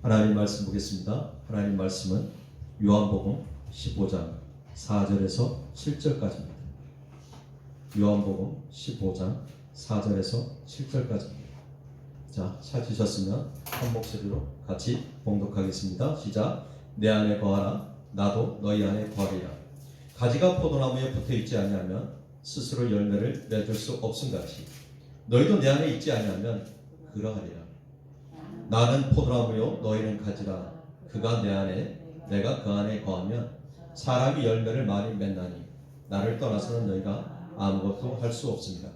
하나님 말씀 보겠습니다. 하나님 말씀은 요한복음 15장 4절에서 7절까지입니다. 요한복음 15장 4절에서 7절까지입니다. 자, 찾으셨으면 한 목소리로 같이 봉독하겠습니다. 시작. 내 안에 거하라. 나도 너희 안에 거하리라. 가지가 포도나무에 붙어있지 아니하면 스스로 열매를 맺을 수 없음같이 너희도 내 안에 있지 아니하면 그러하리라. 나는 포도나무요 너희는 가지라. 그가 내 안에 내가 그 안에 거하면 사람이 열매를 많이 맺나니 나를 떠나서는 너희가 아무것도 할 수 없습니다.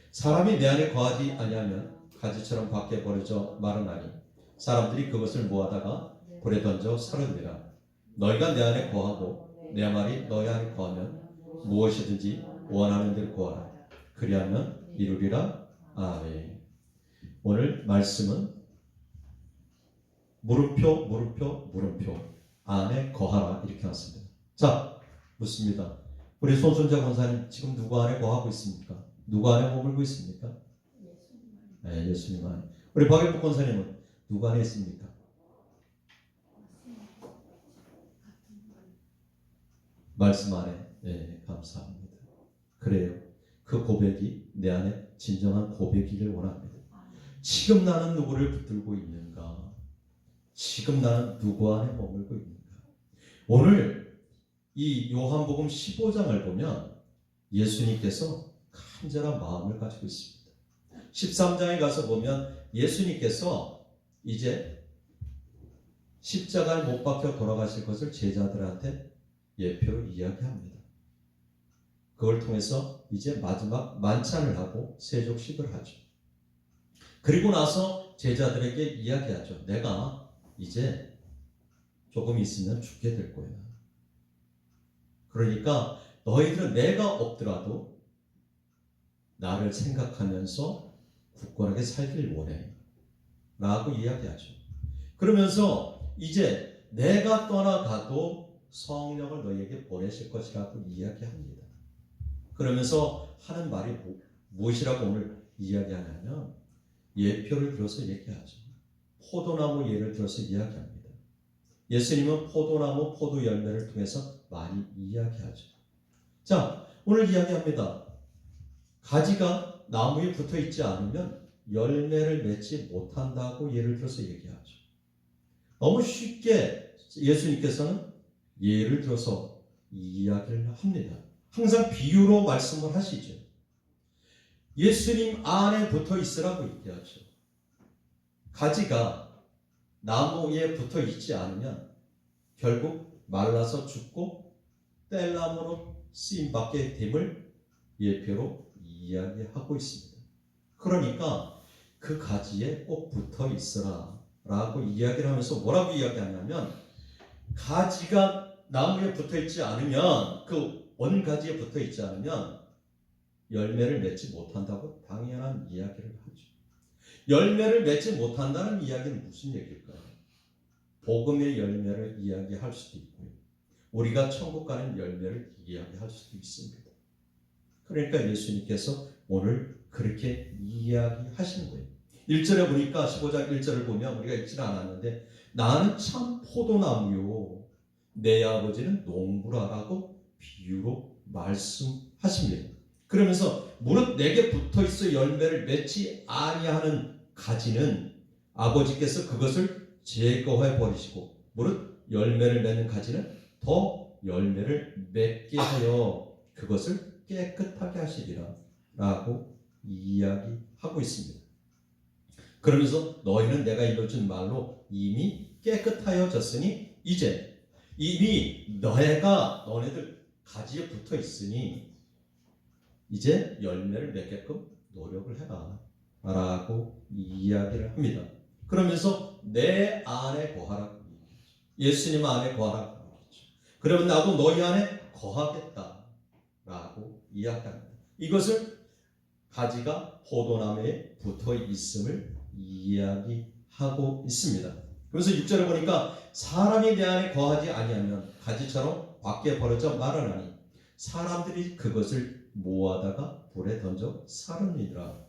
사람이 내 안에 거하지 아니하면 가지처럼 밖에 버려져 마르나니 사람들이 그것을 모아다가 불에 던져 사르느니라. 너희가 내 안에 거하고 내 말이 너희 안에 거하면 무엇이든지 원하는 대로 구하라. 그리하면 이루리라. 아멘. 오늘 말씀은 물음표 안에 거하라 이렇게 왔습니다. 자, 묻습니다. 우리 손순자 권사님 지금 누구 안에 거하고 있습니까? 누구 안에 머물고 있습니까? 네, 예수님 안에. 우리 박일복 권사님은 누구 안에 있습니까? 말씀 안에. 네, 감사합니다. 그래요. 그 고백이 내 안에 진정한 고백이길 원합니다. 지금 나는 누구를 붙들고 있는가? 지금 나는 누구 안에 머물고 있는가? 오늘 이 요한복음 15장을 보면 예수님께서 간절한 마음을 가지고 있습니다. 13장에 가서 보면 예수님께서 이제 십자가에 못 박혀 돌아가실 것을 제자들한테 예표로 이야기합니다. 그걸 통해서 이제 마지막 만찬을 하고 세족식을 하죠. 그리고 나서 제자들에게 이야기하죠. 내가 이제 조금 있으면 죽게 될 거야. 그러니까 너희들은 내가 없더라도 나를 생각하면서 굳건하게 살길 원해 라고 이야기하죠. 그러면서 이제 내가 떠나가도 성령을 너희에게 보내실 것이라고 이야기합니다. 그러면서 하는 말이 무엇이라고 오늘 이야기하냐면 예표를 들어서 얘기하죠. 포도나무 예를 들어서 이야기합니다. 예수님은 포도나무 포도 열매를 통해서 많이 이야기하죠. 자, 오늘 이야기합니다. 가지가 나무에 붙어 있지 않으면 열매를 맺지 못한다고 예를 들어서 얘기하죠. 너무 쉽게 예수님께서는 예를 들어서 이야기를 합니다. 항상 비유로 말씀을 하시죠. 예수님 안에 붙어 있으라고 얘기하죠. 가지가 나무에 붙어 있지 않으면 결국 말라서 죽고 뗄나무로 쓰임받게 됨을 예표로 이야기하고 있습니다. 그러니까 그 가지에 꼭 붙어 있으라 라고 이야기를 하면서 뭐라고 이야기하냐면 가지가 나무에 붙어 있지 않으면 그 원가지에 붙어 있지 않으면 열매를 맺지 못한다고 당연한 이야기를 하죠. 열매를 맺지 못한다는 이야기는 무슨 얘기일까요? 복음의 열매를 이야기할 수도 있고요. 우리가 천국 가는 열매를 이야기할 수도 있습니다. 그러니까 예수님께서 오늘 그렇게 이야기하시는 거예요. 1절에 보니까 15장 1절을 보면 우리가 읽지는 않았는데 나는 참 포도나무요 내 아버지는 농부라라고 비유로 말씀하십니다. 그러면서 무릇 내게 붙어있어 열매를 맺지 아니하는 가지는 아버지께서 그것을 제거해 버리시고 무릇 열매를 맺는 가지는 더 열매를 맺게 하여 그것을 깨끗하게 하시리라 라고 이야기하고 있습니다. 그러면서 너희는 내가 일러준 말로 이미 깨끗하여졌으니 이제 이미 너네들 가지에 붙어 있으니 이제 열매를 맺게끔 노력을 해라 라고 이야기를 합니다. 그러면서 내 안에 거하라. 예수님 안에 거하라. 그러면 나도 너희 안에 거하겠다 라고 이야기합니다. 이것을 가지가 포도나무에 붙어 있음을 이야기하고 있습니다. 그래서 6절에 보니까 사람이 내 안에 거하지 아니하면 가지처럼 밖에 버려져 마르나니 사람들이 그것을 모아다가 불에 던져 사르니라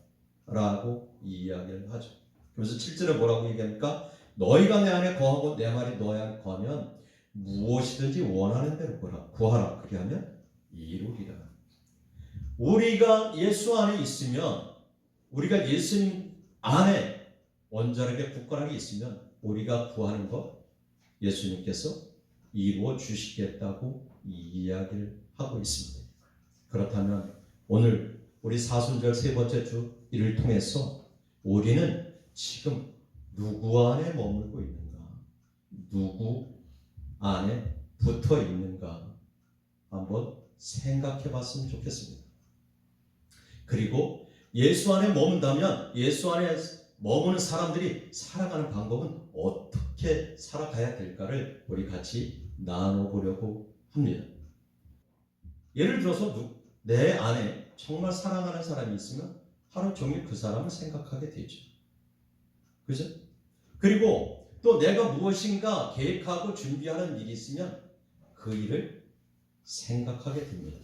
라고 이야기를 하죠. 그래서 7절에 뭐라고 얘기합니까? 너희가 내 안에 거하고 내 말이 너희 안에 거하면 무엇이든지 원하는 대로 구하라. 그리하면 이루리라. 우리가 예수 안에 있으면, 우리가 예수님 안에 온전하게 굳건하게 있으면 우리가 구하는 것 예수님께서 이루어 주시겠다고 이야기를 하고 있습니다. 그렇다면 오늘 우리 사순절 세 번째 주 일을 통해서 우리는 지금 누구 안에 머물고 있는가? 누구 안에 붙어 있는가? 한번 생각해 봤으면 좋겠습니다. 그리고 예수 안에 머문다면 예수 안에 머무는 사람들이 살아가는 방법은 어떻게 살아가야 될까를 우리 같이 나눠보려고 합니다. 예를 들어서 내 안에 정말 사랑하는 사람이 있으면 하루 종일 그 사람을 생각하게 되죠. 그죠? 그리고 또 내가 무엇인가 계획하고 준비하는 일이 있으면 그 일을 생각하게 됩니다.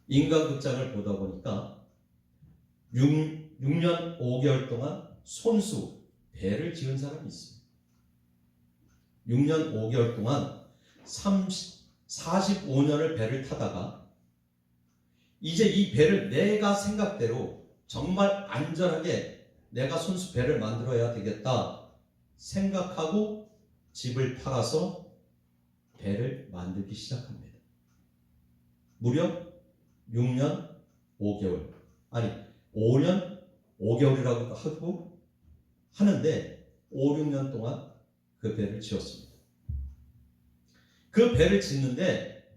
인간극장을 보다 보니까 6년 5개월 동안 손수 배를 지은 사람이 있어요. 6년 5개월 동안 45년을 배를 타다가 이제 이 배를 내가 생각대로 정말 안전하게 내가 손수 배를 만들어야 되겠다 생각하고 집을 팔아서 배를 만들기 시작합니다. 무려 6년 5개월, 아니 5년 5개월이라고 하고 하는데 5, 6년 동안 그 배를 지었습니다. 그 배를 짓는데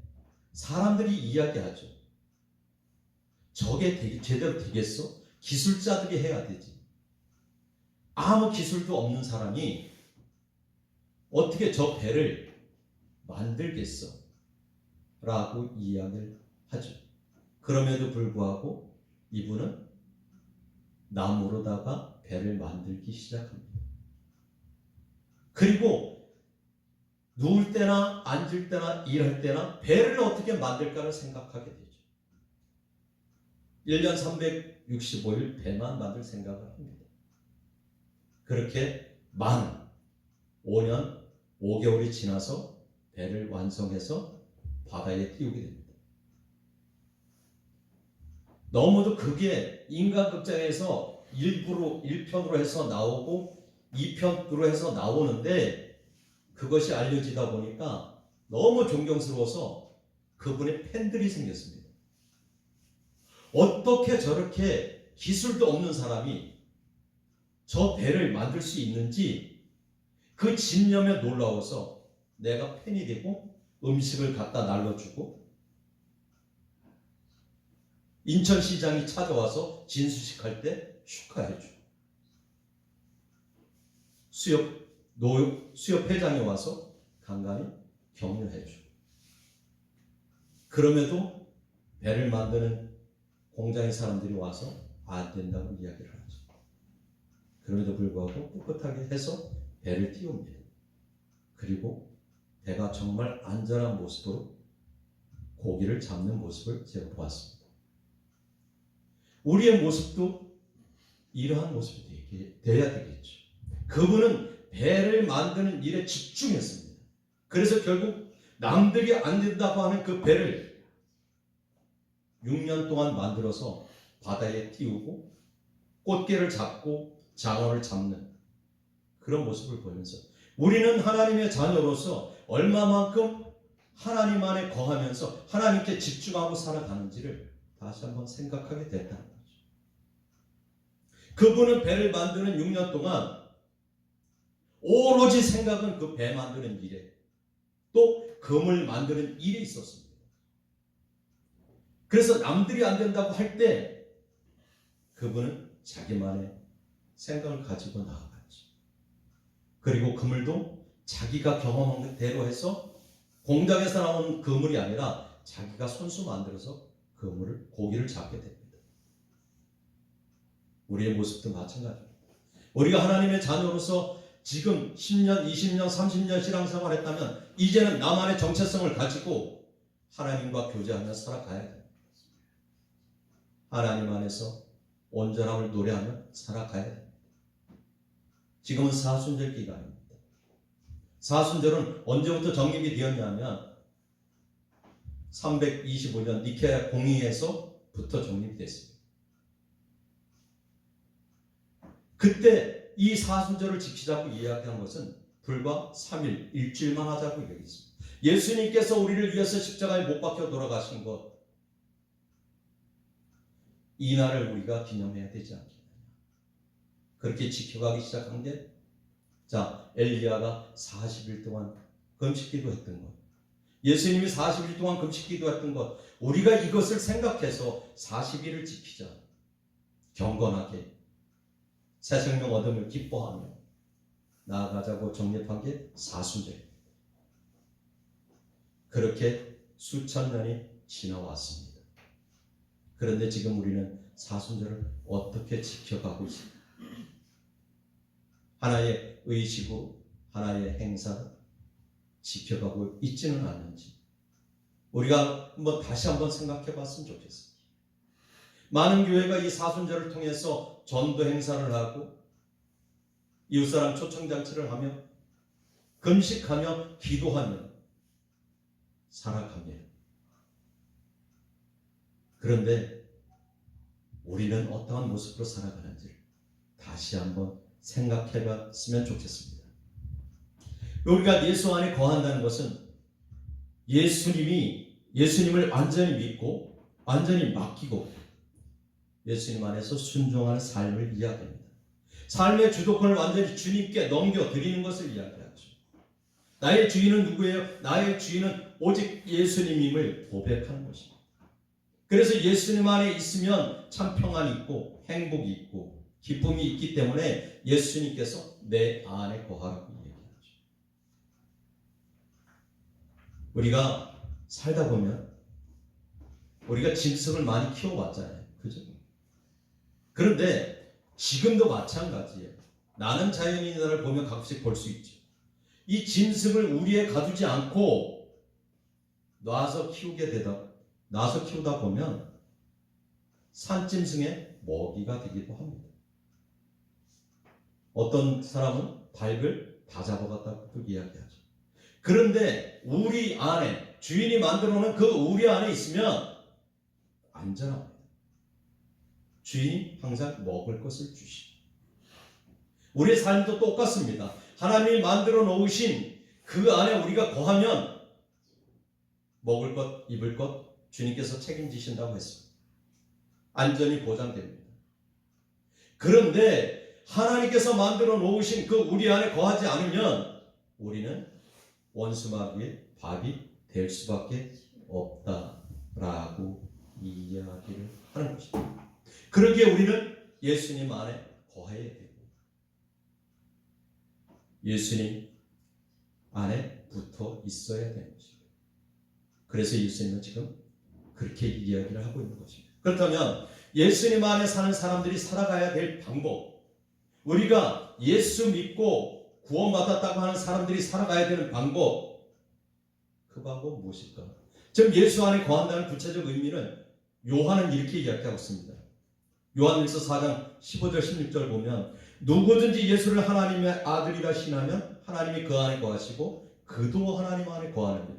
사람들이 이야기하죠. 저게 제대로 되겠어? 기술자들이 해야 되지. 아무 기술도 없는 사람이 어떻게 저 배를 만들겠어? 라고 이야기를 하죠. 그럼에도 불구하고 이분은 나무로다가 배를 만들기 시작합니다. 그리고 누울 때나 앉을 때나 일할 때나 배를 어떻게 만들까를 생각하게 되죠. 1년 365일 배만 만들 생각을 합니다. 그렇게 만 5년 5개월이 지나서 배를 완성해서 바다에 띄우게 됩니다. 너무도 그게 인간극장에서 일부로 1편으로 해서 나오고 2편으로 해서 나오는데 그것이 알려지다 보니까 너무 존경스러워서 그분의 팬들이 생겼습니다. 어떻게 저렇게 기술도 없는 사람이 저 배를 만들 수 있는지 그 집념에 놀라워서 내가 팬이 되고 음식을 갖다 날려주고 인천시장이 찾아와서 진수식 할 때 축하해주고 수협회장이 와서 간간히 격려해주고 그럼에도 배를 만드는 공장의 사람들이 와서 안 된다고 이야기를 하죠. 그럼에도 불구하고 꿋꿋하게 해서 배를 띄웁니다. 그리고 배가 정말 안전한 모습으로 고기를 잡는 모습을 제가 보았습니다. 우리의 모습도 이러한 모습이 되어야 되겠죠. 그분은 배를 만드는 일에 집중했습니다. 그래서 결국 남들이 안 된다고 하는 그 배를 6년 동안 만들어서 바다에 띄우고 꽃게를 잡고 장어를 잡는 그런 모습을 보면서 우리는 하나님의 자녀로서 얼마만큼 하나님 안에 거하면서 하나님께 집중하고 살아가는지를 다시 한번 생각하게 됐다는 거죠. 그분은 배를 만드는 6년 동안 오로지 생각은 그 배 만드는 일에 또 금을 만드는 일에 있었습니다. 그래서 남들이 안 된다고 할 때 그분은 자기만의 생각을 가지고 나아갔죠. 그리고 그물도 자기가 경험한 대로 해서 공장에서 나온 그물이 아니라 자기가 손수 만들어서 그물을 고기를 잡게 됩니다. 우리의 모습도 마찬가지입니다. 우리가 하나님의 자녀로서 지금 10년, 20년, 30년 신앙생활 했다면 이제는 나만의 정체성을 가지고 하나님과 교제하며 살아가야 됩니다. 하나님 안에서 온전함을 노래하며 살아가야 됩니다. 지금은 사순절 기간입니다. 사순절은 언제부터 정립이 되었냐면 325년 니케아 공의에서부터 정립이 됐습니다. 그때 이 사순절을 지키자고 이야기한 것은 불과 3일, 일주일만 하자고 얘기했습니다. 예수님께서 우리를 위해서 십자가에 못 박혀 돌아가신 것, 이 날을 우리가 기념해야 되지 않겠느냐. 그렇게 지켜가기 시작한 게, 자, 엘리야가 40일 동안 금식기도 했던 것, 예수님이 40일 동안 금식기도 했던 것, 우리가 이것을 생각해서 40일을 지키자. 경건하게 새 생명 얻음을 기뻐하며 나아가자고 정립한 게 사순절입니다. 그렇게 수천 년이 지나왔습니다. 그런데 지금 우리는 사순절을 어떻게 지켜가고 있습니까? 하나의 의식이고 하나의 행사를 지켜가고 있지는 않는지 우리가 다시 한번 생각해 봤으면 좋겠습니다. 많은 교회가 이 사순절을 통해서 전도 행사를 하고 이웃사랑 초청잔치를 하며 금식하며 기도하며 살아갑니다. 그런데 우리는 어떠한 모습으로 살아가는지 다시 한번 생각해 봤으면 좋겠습니다. 우리가 예수 안에 거한다는 것은 예수님을 완전히 믿고 완전히 맡기고 예수님 안에서 순종하는 삶을 이야기합니다. 삶의 주도권을 완전히 주님께 넘겨드리는 것을 이야기하죠. 나의 주인은 누구예요? 나의 주인은 오직 예수님임을 고백하는 것입니다. 그래서 예수님 안에 있으면 참 평안이 있고 행복이 있고 기쁨이 있기 때문에 예수님께서 내 안에 거하라고 얘기하죠. 우리가 살다 보면 우리가 짐승을 많이 키워봤잖아요. 그죠? 그런데 지금도 마찬가지예요. 나는 자연인을 보면 가끔씩 볼 수 있죠. 이 짐승을 우리에 가두지 않고 놔서 키우다 보면 산짐승의 먹이가 되기도 합니다. 어떤 사람은 닭을 다 잡아갔다고 이야기하죠. 그런데 우리 안에 주인이 만들어 놓은 그 우리 안에 있으면 안전합니다. 주인이 항상 먹을 것을 주시고 우리의 삶도 똑같습니다. 하나님이 만들어 놓으신 그 안에 우리가 거하면 먹을 것, 입을 것 주님께서 책임지신다고 했습니다. 안전이 보장됩니다. 그런데 하나님께서 만들어 놓으신 그 우리 안에 거하지 않으면 우리는 원수마귀의 밥이 될 수밖에 없다라고 이야기를 하는 것입니다. 그러기에 우리는 예수님 안에 거해야 되고 예수님 안에 붙어 있어야 되는 것입니다. 그래서 예수님은 지금 그렇게 이야기를 하고 있는 것입니다. 그렇다면 예수님 안에 사는 사람들이 살아가야 될 방법, 우리가 예수 믿고 구원받았다고 하는 사람들이 살아가야 되는 방법, 그 방법 무엇일까? 지금 예수 안에 거한다는 구체적 의미는 요한은 이렇게 이야기하고 있습니다. 요한일서 4장 15절 16절 보면 누구든지 예수를 하나님의 아들이라 신하면 하나님이 그 안에 거하시고 그도 하나님 안에 거하느니라.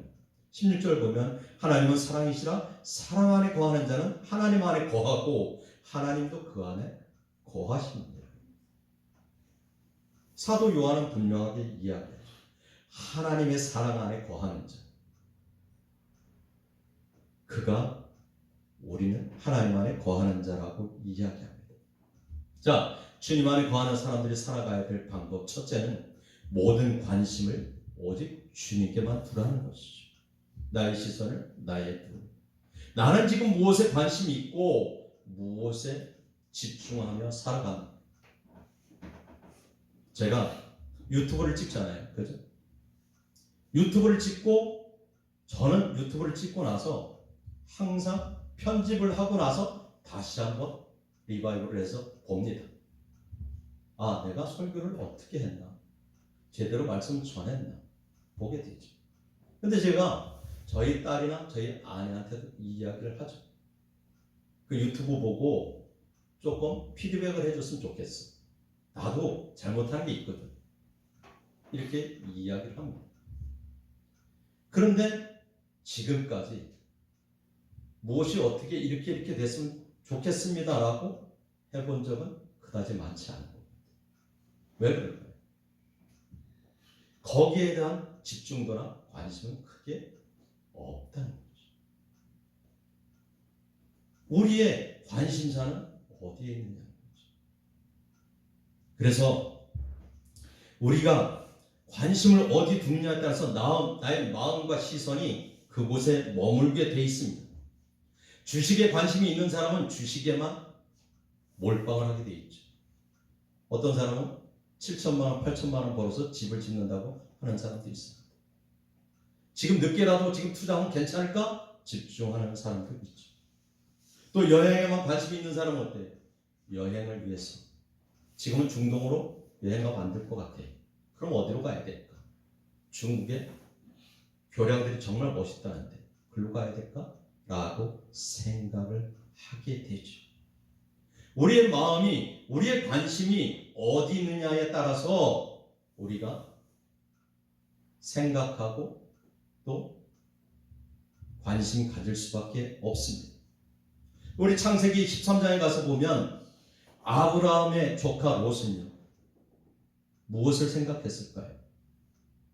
16절 보면 하나님은 사랑이시라 사랑 안에 거하는 자는 하나님 안에 거하고 하나님도 그 안에 거하십니다. 사도 요한은 분명하게 이야기하죠. 하나님의 사랑 안에 거하는 자, 그가 우리는 하나님 안에 거하는 자라고 이야기합니다. 자, 주님 안에 거하는 사람들이 살아가야 될 방법, 첫째는 모든 관심을 오직 주님께만 두라는 것이죠. 나의 시선을 나의 분. 나는 지금 무엇에 관심이 있고 무엇에 집중하며 살아갑니다. 제가 유튜브를 찍잖아요. 그죠? 유튜브를 찍고 저는 유튜브를 찍고 나서 항상 편집을 하고 나서 다시 한번 리바이브를 해서 봅니다. 아, 내가 설교를 어떻게 했나? 제대로 말씀 전했나? 보게 되죠. 근데 제가 저희 딸이나 저희 아내한테도 이 이야기를 하죠. 그 유튜브 보고 조금 피드백을 해줬으면 좋겠어. 나도 잘못한 게 있거든. 이렇게 이야기를 합니다. 그런데 지금까지 무엇이 어떻게 이렇게 됐으면 좋겠습니다라고 해본 적은 그다지 많지 않은 겁니다. 왜 그럴까요? 거기에 대한 집중도나 관심은 크게 없다는 거죠. 우리의 관심사는 어디에 있느냐는 거죠. 그래서 우리가 관심을 어디 두느냐에 따라서 나의 마음과 시선이 그곳에 머물게 돼 있습니다. 주식에 관심이 있는 사람은 주식에만 몰빵을 하게 돼 있죠. 어떤 사람은 7천만 원, 8천만 원 벌어서 집을 짓는다고 하는 사람도 있습니다. 지금 늦게라도 지금 투자하면 괜찮을까? 집중하는 사람도 있죠. 또 여행에만 관심이 있는 사람은 어때요? 여행을 위해서. 지금은 중동으로 여행가 만들 것 같아요. 그럼 어디로 가야 될까? 중국의 교량들이 정말 멋있다는데 글로 가야 될까? 라고 생각을 하게 되죠. 우리의 마음이, 우리의 관심이 어디 있느냐에 따라서 우리가 생각하고 또 관심 가질 수밖에 없습니다. 우리 창세기 13장에 가서 보면 아브라함의 조카 롯은요, 무엇을 생각했을까요?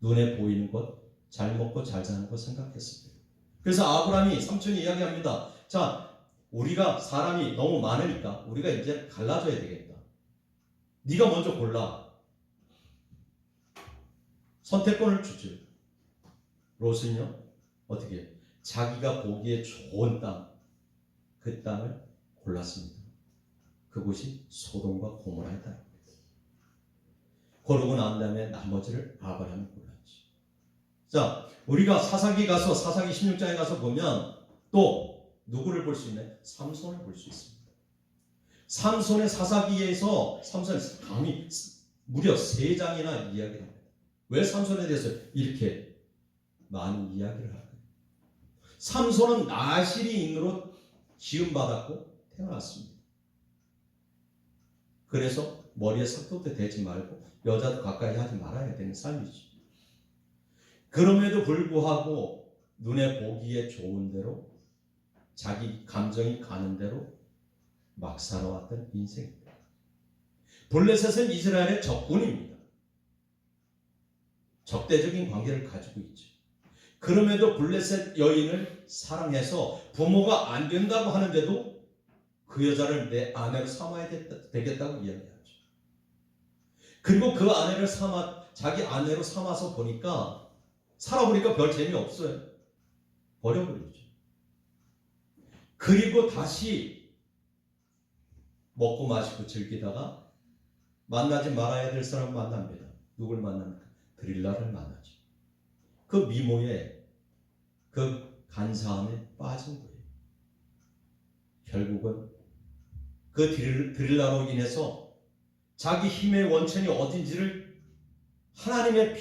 눈에 보이는 것, 잘 먹고 잘 사는 것 생각했습니다. 그래서 아브라함이 삼촌이 이야기합니다. 자, 우리가 사람이 너무 많으니까 우리가 이제 갈라져야 되겠다. 네가 먼저 골라. 선택권을 주죠. 롯은요, 어떻게? 자기가 보기에 좋은 땅, 그 땅을 골랐습니다. 그곳이 소돔과 고모라의 땅입니다. 고르고 난 다음에 나머지를 아브라함이 골랐죠. 자, 우리가 사사기 가서 사사기 16장에 가서 보면 또 누구를 볼 수 있나요? 삼손을 볼 수 있습니다. 삼손의 사사기에서 삼손이 감히 무려 3장이나 이야기를 합니다. 왜 삼손에 대해서 이렇게 많은 이야기를 할까요? 삼손은 나실인으로 지음받았고 태어났습니다. 그래서 머리에 삭도도 대지 말고 여자도 가까이 하지 말아야 되는 삶이죠. 그럼에도 불구하고 눈에 보기에 좋은 대로 자기 감정이 가는 대로 막 살아왔던 인생입니다. 블레셋은 이스라엘의 적군입니다. 적대적인 관계를 가지고 있죠. 그럼에도 블레셋 여인을 사랑해서 부모가 안 된다고 하는데도 그 여자를 내 아내로 삼아야 되겠다고 이야기하죠. 그리고 그 아내를 자기 아내로 삼아서 보니까 살아보니까 별 재미없어요. 버려버리죠. 그리고 다시 먹고 마시고 즐기다가 만나지 말아야 될 사람 만납니다. 누굴 만납니까? 드릴라를 만나죠. 그 미모에 그 간사함에 빠진 거예요. 결국은 그 드릴라로 인해서 자기 힘의 원천이 어딘지를 하나님의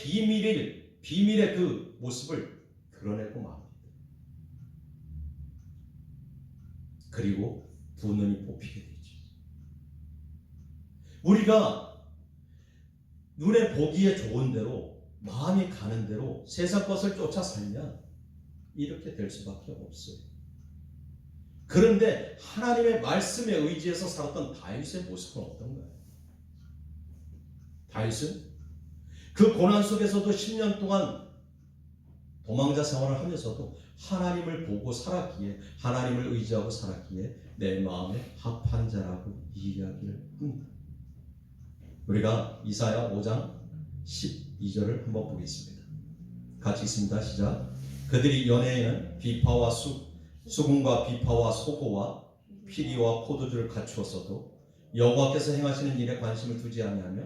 비밀의 그 모습을 드러내고 맙니다. 그리고 두 눈이 뽑히게 되죠. 우리가 눈에 보기에 좋은 대로 마음이 가는 대로 세상 것을 쫓아 살면 이렇게 될 수밖에 없어요. 그런데 하나님의 말씀에 의지해서 살았던 다윗의 모습은 어떤가요? 다윗은 그 고난 속에서도 10년 동안 도망자 생활을 하면서도 하나님을 보고 살았기에, 하나님을 의지하고 살았기에 내 마음에 합한 자라고 이야기를 합니다. 우리가 이사야 5장 12절을 한번 보겠습니다. 같이 읽습니다. 시작. 그들이 연회에는 비파와 수금과 비파와 소고와 피리와 포도주를 갖추었어도 여호와께서 행하시는 일에 관심을 두지 아니하며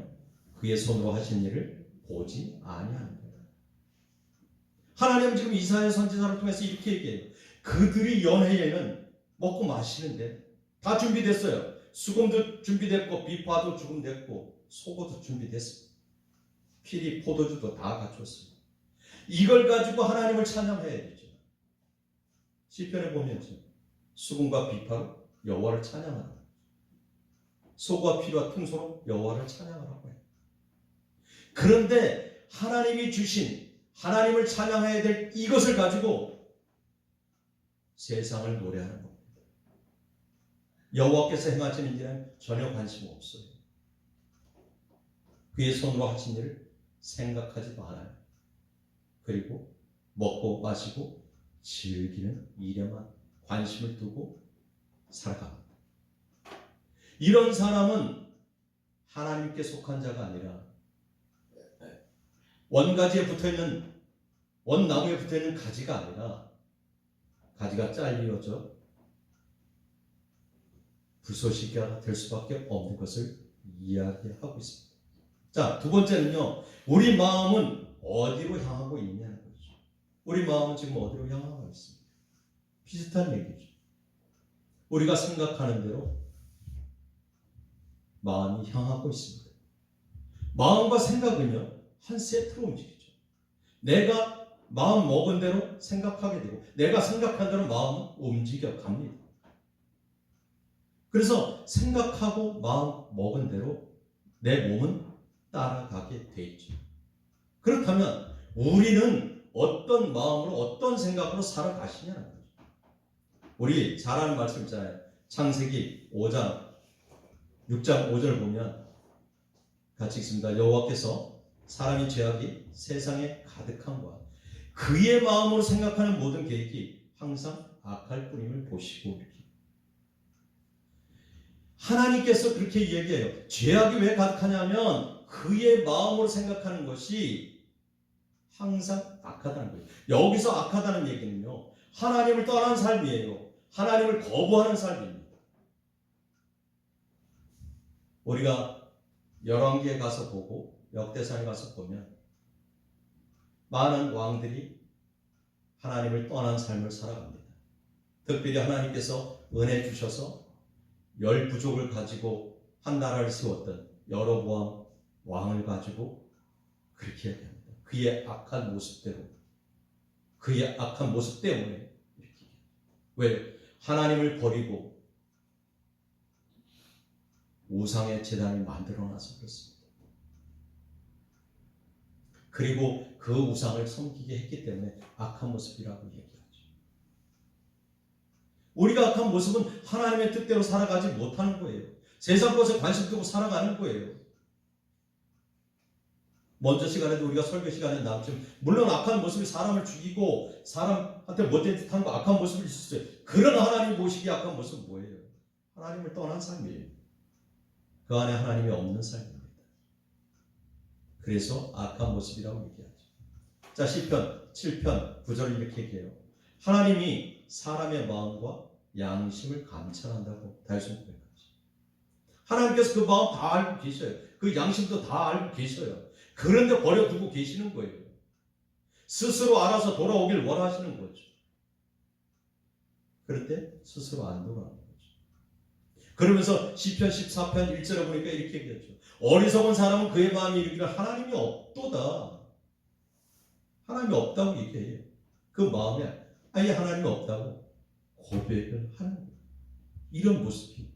그의 손으로 하신 일을 보지 아니합니다. 하나님은 지금 이사야 선지자를 통해서 이렇게 얘기해요. 그들이 연회에는 먹고 마시는데 다 준비됐어요. 수금도 준비됐고 비파도 준비됐고 소고도 준비됐습니다. 피리 포도주도 다 갖췄어요. 이걸 가지고 하나님을 찬양해야 되죠. 시편에 보면 수금과 비파로 여호와를 찬양하라. 소가 피와 퉁소로 여호와를 찬양하라고 해요. 그런데 하나님이 주신 하나님을 찬양해야 될 이것을 가지고 세상을 노래하는 겁니다. 여호와께서 행하시는 일은 전혀 관심 없어요. 그의 손으로 하신 일을 생각하지도 않아요. 그리고 먹고 마시고 즐기는 일에만 관심을 두고 살아갑니다. 이런 사람은 하나님께 속한 자가 아니라 원가지에 붙어있는 원나무에 붙어있는 가지가 아니라 가지가 잘리어져 불쏘시개가 될 수밖에 없는 것을 이야기하고 있습니다. 자, 두 번째는요. 우리 마음은 어디로 향하고 있냐는 거죠. 우리 마음은 지금 어디로 향하고 있습니다. 비슷한 얘기죠. 우리가 생각하는 대로 마음이 향하고 있습니다. 마음과 생각은요. 한 세트로 움직이죠. 내가 마음 먹은 대로 생각하게 되고 내가 생각한 대로 마음은 움직여 갑니다. 그래서 생각하고 마음 먹은 대로 내 몸은 따라가게 돼 있죠. 그렇다면 우리는 어떤 마음으로 어떤 생각으로 살아가시냐는 거죠. 우리 잘 아는 말씀 있잖아요. 창세기 5장 6장 5절 보면 같이 읽습니다. 여호와께서 사람이 죄악이 세상에 가득함과 그의 마음으로 생각하는 모든 계획이 항상 악할 뿐임을 보시고 이렇게. 하나님께서 그렇게 얘기해요. 죄악이 왜 가득하냐면 그의 마음으로 생각하는 것이 항상 악하다는 거예요. 여기서 악하다는 얘기는요. 하나님을 떠난 삶이에요. 하나님을 거부하는 삶입니다. 우리가 열왕기에 가서 보고 역대상에 가서 보면 많은 왕들이 하나님을 떠난 삶을 살아갑니다. 특별히 하나님께서 은혜 주셔서 10부족을 가지고 한 나라를 세웠던 여로보암 왕을 가지고 그렇게 얘기합니다. 그의 악한 모습대로, 그의 악한 모습 때문에 이렇게. 왜? 하나님을 버리고 우상의 제단을 만들어놔서 그렇습니다. 그리고 그 우상을 섬기게 했기 때문에 악한 모습이라고 얘기하죠. 우리가 악한 모습은 하나님의 뜻대로 살아가지 못하는 거예요. 세상 것에 관심 두고 살아가는 거예요. 먼저 시간에도 우리가 설교 시간에 나왔지만 물론 악한 모습이 사람을 죽이고 사람한테 못된 듯한 거 악한 모습이 있었어요. 그러나 하나님 보시기에 악한 모습은 뭐예요? 하나님을 떠난 삶이에요. 그 안에 하나님이 없는 삶입니다. 그래서 악한 모습이라고 얘기하죠. 자, 시편 7편 9절 이렇게 얘기해요. 하나님이 사람의 마음과 양심을 감찰한다고 다윗은 고백하죠. 하나님께서 그 마음 다 알고 계셔요. 그 양심도 다 알고 계셔요. 그런데 버려두고 계시는 거예요. 스스로 알아서 돌아오길 원하시는 거죠. 그런데 스스로 안 돌아오는 거죠. 그러면서 시편 14편 1절에 보니까 이렇게 얘기했죠. 어리석은 사람은 그의 마음이 이르기를 하나님이 없도다. 하나님이 없다고 얘기해요. 그 마음에 아예 하나님이 없다고 고백을 하는 거예요. 이런 모습이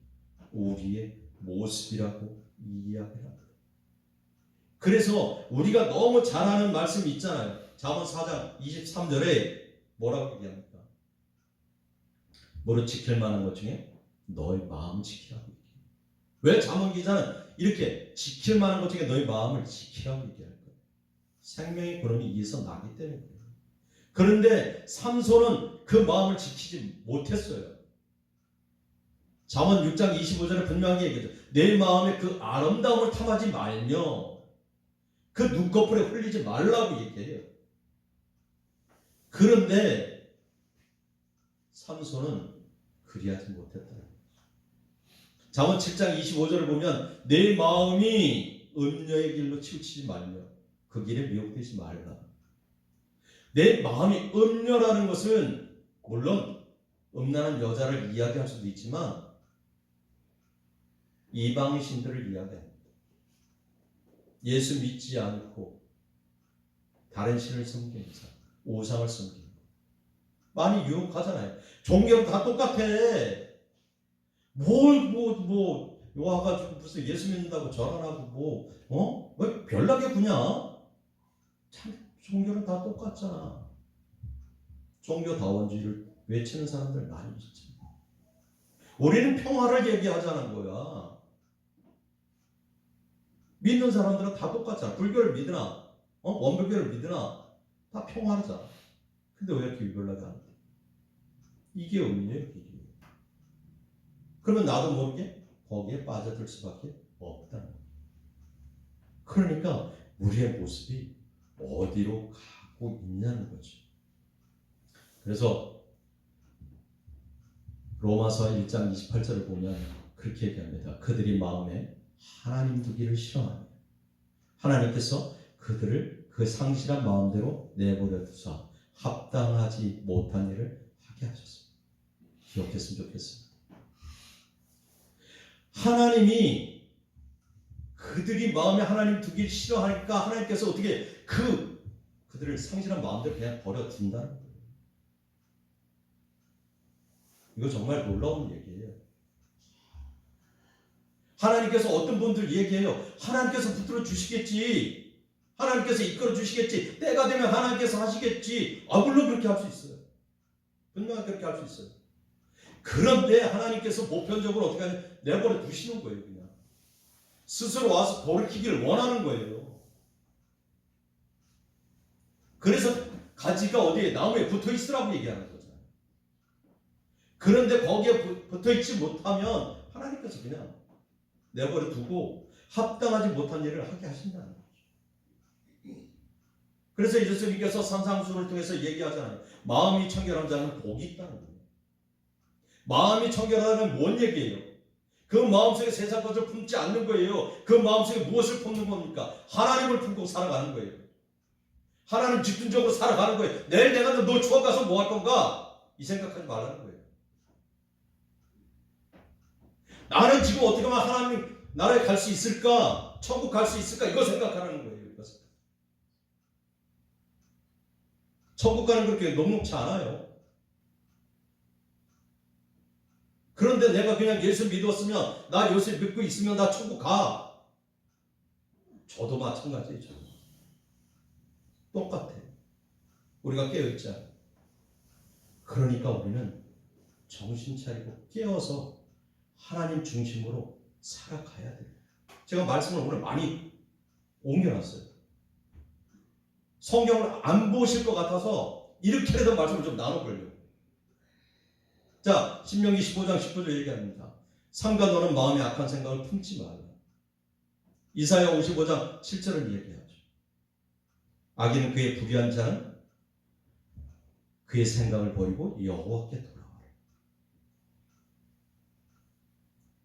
우리의 모습이라고 이야기합니다. 그래서 우리가 너무 잘 아는 말씀이 있잖아요. 잠언 4장 23절에 뭐라고 얘기합니까? 뭐를 지킬 만한 것 중에 너의 마음 지키라고 얘기해요. 왜 잠언 기자는 이렇게 지킬 만한 것 중에 너의 마음을 지키라고 얘기할까요? 생명의 근원이 이에서 나기 때문에 그래요. 그런데 삼손은 그 마음을 지키지 못했어요. 잠언 6장 25절에 분명하게 얘기하죠. 내 마음에 그 아름다움을 탐하지 말며 그 눈꺼풀에 흘리지 말라고 얘기해요. 그런데 삼손은 그리하지 못했다는 거죠. 잠언 7장 25절을 보면 내 마음이 음녀의 길로 치우치지 말며 그 길에 미혹되지 말라. 내 마음이 음녀라는 것은 물론 음란한 여자를 이야기할 수도 있지만 이방신들을 이야기합니다. 예수 믿지 않고 다른 신을 섬기는 사람, 우상을 섬기는 거 많이 유혹하잖아요. 종교는 다 똑같아. 와가지고 무슨 예수 믿는다고 절하고 왜 별나게 구냐? 참 종교는 다 똑같잖아. 종교다원주의를 외치는 사람들 많이 있지. 우리는 평화를 얘기하자는 거야. 믿는 사람들은 다 똑같잖아. 불교를 믿으나 원불교를 믿으나 다 평화르잖아. 근데 왜 이렇게 유별나게 하는데? 이게 의미예요, 이게. 그러면 나도 모르게 거기에 빠져들 수밖에 없다는 거예요. 그러니까 우리의 모습이 어디로 가고 있냐는 거죠. 그래서 로마서 1장 28절을 보면 그렇게 얘기합니다. 그들이 마음에 하나님 두기를 싫어하며 하나님께서 그들을 그 상실한 마음대로 내버려 두사 합당하지 못한 일을 하게 하셨습니다. 기억했으면 좋겠습니다. 하나님이 그들이 마음에 하나님 두기를 싫어하니까 하나님께서 어떻게 그들을 상실한 마음대로 그냥 버려둔다는 거예요. 이거 정말 놀라운 얘기예요. 하나님께서 어떤 분들 얘기해요. 하나님께서 붙들어 주시겠지. 하나님께서 이끌어 주시겠지. 때가 되면 하나님께서 하시겠지. 물론 그렇게 할 수 있어요. 분명히 그렇게 할 수 있어요. 그런데 하나님께서 보편적으로 어떻게 하냐, 내버려 두시는 거예요. 그냥 스스로 와서 돌이키기를 원하는 거예요. 그래서 가지가 어디에 나무에 붙어 있으라고 얘기하는 거잖아요. 그런데 거기에 붙어 있지 못하면 하나님께서 그냥 내버려 두고 합당하지 못한 일을 하게 하신다는 거죠. 그래서 예수님께서 산상수훈을 통해서 얘기하잖아요. 마음이 청결한 자는 복이 있다는 거예요. 마음이 청결하다는 뭔 얘기예요? 그 마음속에 세상 것을 품지 않는 거예요. 그 마음속에 무엇을 품는 겁니까? 하나님을 품고 살아가는 거예요. 하나님 집중적으로 살아가는 거예요. 내일 내가 너 추억 가서 뭐 할 건가? 이 생각하지 말라는 거예요. 나는 지금 어떻게 하면 하나님 나라에 갈 수 있을까? 천국 갈 수 있을까? 이거 생각하는 거예요. 이것을. 천국 가는 그렇게 녹록지 않아요. 그런데 내가 그냥 예수 믿었으면, 나 예수 믿고 있으면 나 천국 가. 저도 마찬가지예요. 똑같아요. 우리가 깨어있잖아요. 그러니까 우리는 정신 차리고 깨어서 하나님 중심으로 살아가야 돼요. 제가 말씀을 오늘 많이 옮겨놨어요. 성경을 안 보실 것 같아서 이렇게라도 말씀을 좀 나눠보려고. 자, 신명기 15장 10절 얘기합니다. 삼가 너는 마음에 악한 생각을 품지 말라. 이사야 55장 7절을 얘기하죠. 악인은 그의 불의한 자는 그의 생각을 버리고 여호와께 돌아와라.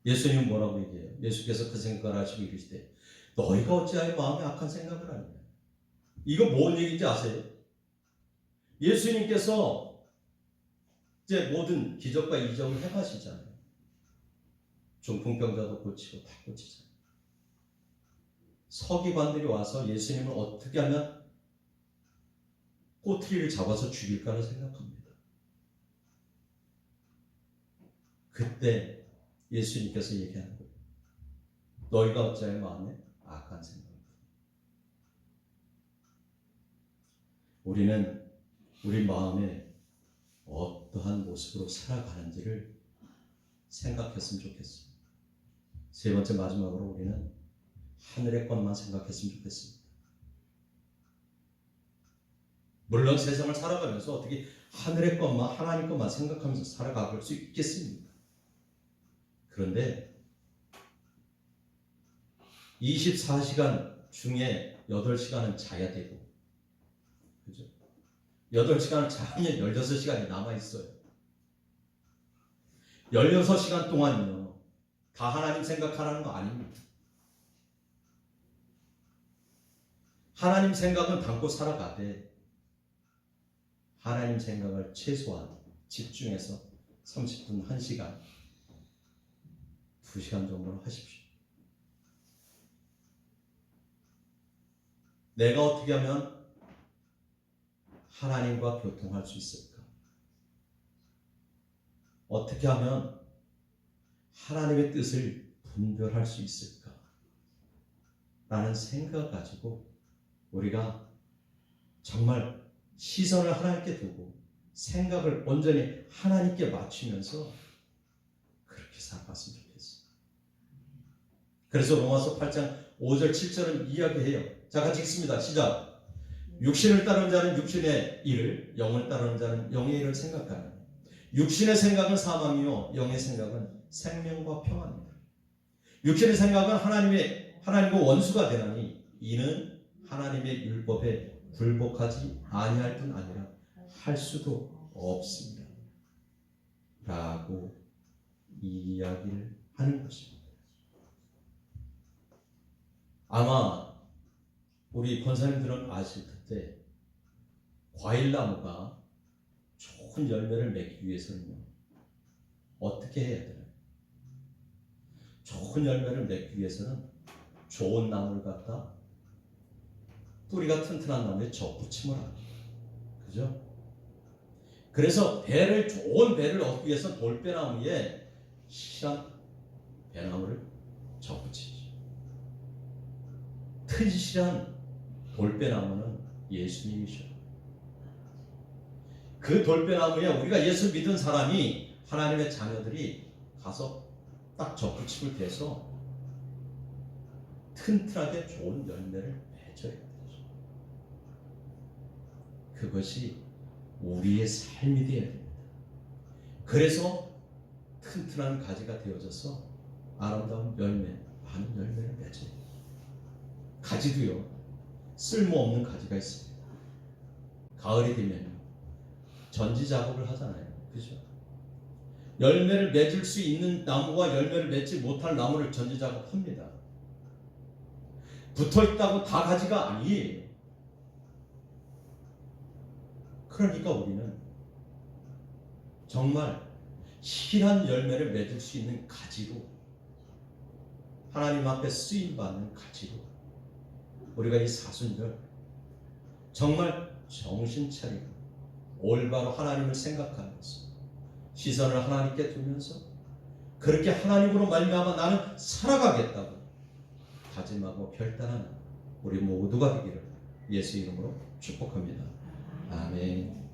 예수님은 뭐라고 얘기해요? 예수께서 그 생각을 하시고 이르시되 너희가 어찌하여 마음에 악한 생각을 하느냐. 이거 뭔 얘기인지 아세요? 예수님께서 이제 모든 기적과 이적을 해가시잖아요. 중풍병자도 고치고 다 고치잖아요. 서기관들이 와서 예수님을 어떻게 하면 꼬투리를 잡아서 죽일까를 생각합니다. 그때 예수님께서 얘기하는 거예요. 너희가 어찌하여 마음에 악한 생각을 하느냐. 우리는 우리 마음에 어떠한 모습으로 살아가는지를 생각했으면 좋겠습니다. 세 번째 마지막으로 우리는 하늘의 것만 생각했으면 좋겠습니다. 물론 세상을 살아가면서 어떻게 하늘의 것만, 하나님 것만 생각하면서 살아갈 수 있겠습니까? 그런데 24시간 중에 8시간은 자야 되고, 그죠? 8시간을 자면 16시간이 남아있어요. 16시간 동안요, 다 하나님 생각하라는 거 아닙니다. 하나님 생각은 담고 살아가되, 하나님 생각을 최소한 집중해서 30분, 1시간, 2시간 정도는 하십시오. 내가 어떻게 하면 하나님과 교통할 수 있을까? 어떻게 하면 하나님의 뜻을 분별할 수 있을까? 라는 생각 가지고 우리가 정말 시선을 하나님께 두고 생각을 온전히 하나님께 맞추면서 그렇게 살았으면 좋겠어요. 그래서 로마서 8장 5절 7절은 이야기해요. 자, 같이 읽습니다. 시작. 육신을 따르는 자는 육신의 일을, 영을 따르는 자는 영의 일을 생각하는. 육신의 생각은 사망이요 영의 생각은 생명과 평안입니다. 육신의 생각은 하나님과 원수가 되나니 이는 하나님의 율법에 굴복하지 아니할 뿐 아니라 할 수도 없습니다. 라고 이야기를 하는 것입니다. 아마 우리 권사님들은 아실 텐데 과일나무가 좋은 열매를 맺기 위해서는요 어떻게 해야 되나요? 좋은 열매를 맺기 위해서는 좋은 나무를 갖다 뿌리가 튼튼한 나무에 접붙임을 합니다. 그죠? 그래서 좋은 배를 얻기 위해서 돌배나무에 실한 배나무를 접붙이죠. 튼실한 돌배나무는 예수님이셔. 그 돌배나무에 우리가 예수 믿은 사람이 하나님의 자녀들이 가서 딱 접붙임을 대서 튼튼하게 좋은 열매를 맺어야 되죠. 그것이 우리의 삶이 되어야 됩니다. 그래서 튼튼한 가지가 되어져서 아름다운 열매, 많은 열매를 맺어요. 가지도요, 쓸모없는 가지가 있습니다. 가을이 되면 전지 작업을 하잖아요. 그죠? 열매를 맺을 수 있는 나무와 열매를 맺지 못할 나무를 전지 작업합니다. 붙어 있다고 다 가지가 아니에요. 그러니까 우리는 정말 실한 열매를 맺을 수 있는 가지로, 하나님 앞에 쓰임받는 가지로 우리가 이 사순절 정말 정신 차리고 올바로 하나님을 생각하면서 시선을 하나님께 두면서 그렇게 하나님으로 말미암아 나는 살아가겠다고 다짐하고 결단하는 우리 모두가 되기를 예수 이름으로 축복합니다. 아멘.